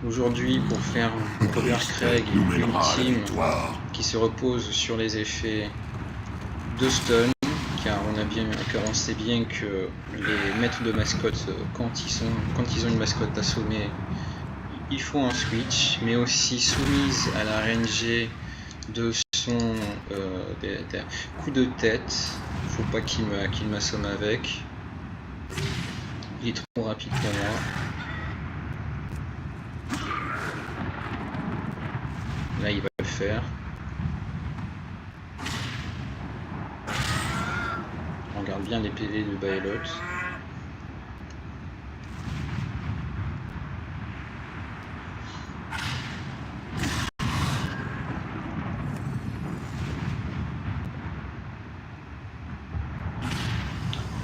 Aujourd'hui, pour faire Robert Craig ultime qui se repose sur les effets de stun, car on sait bien que les maîtres de mascotte, quand ils ont une mascotte assommée, ils font un switch, mais aussi soumise à la RNG de son des coups de tête. Faut pas qu'il m'assomme avec. Il est trop rapide pour moi. Là, il va le faire. On regarde bien les PV de Baelot.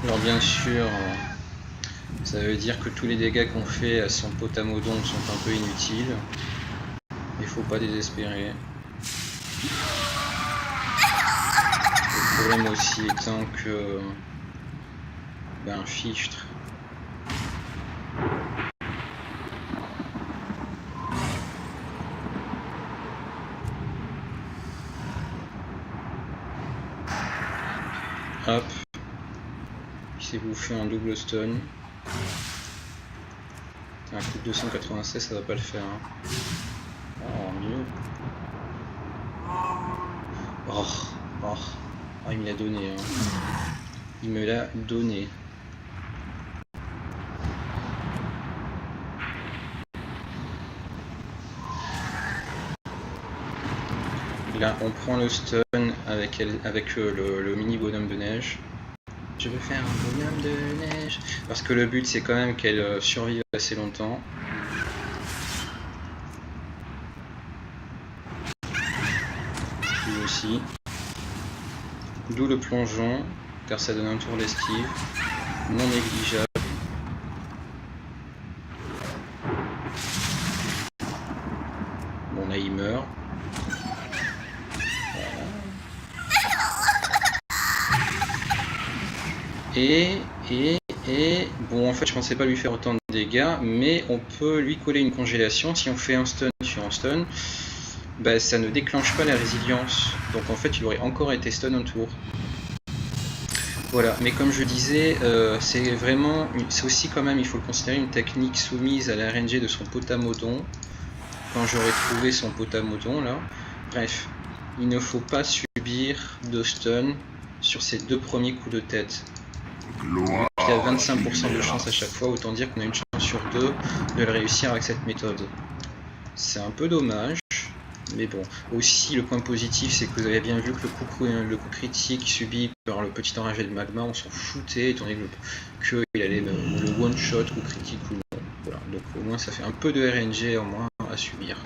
Alors bien sûr, ça veut dire que tous les dégâts qu'on fait à son potamodon sont un peu inutiles. Il faut pas désespérer. Le problème aussi étant que Fichtre hop, il s'est bouffé un double stun. Un coup de 296, ça va pas le faire. Hein. Oh, mieux. Oh, il me l'a donné. Hein. Il me l'a donné. Là, on prend le stun avec le mini bonhomme de neige. Je veux faire un bonhomme de neige. Parce que le but, c'est quand même qu'elle survive assez longtemps. Lui aussi. D'où le plongeon, car ça donne un tour d'esquive non négligeable. Bon, là il meurt. Voilà. Et bon, en fait je pensais pas lui faire autant de dégâts, mais on peut lui coller une congélation. Si on fait un stun sur un stun, bah, ça ne déclenche pas la résilience. Donc en fait il aurait encore été stun un tour. Voilà, mais comme je disais, c'est aussi quand même, il faut le considérer, une technique soumise à la RNG de son potamodon. Quand j'aurai trouvé son potamodon là. Bref, il ne faut pas subir de stun sur ses deux premiers coups de tête. Il a 25% de chance à chaque fois, autant dire qu'on a une chance sur deux de le réussir avec cette méthode. C'est un peu dommage. Mais bon, aussi le point positif, c'est que vous avez bien vu que le coup critique subi par le petit enragé de magma, on s'en foutait, étant donné qu'il allait le one shot coup critique ou non. Voilà, donc au moins ça fait un peu de RNG en moins à subir.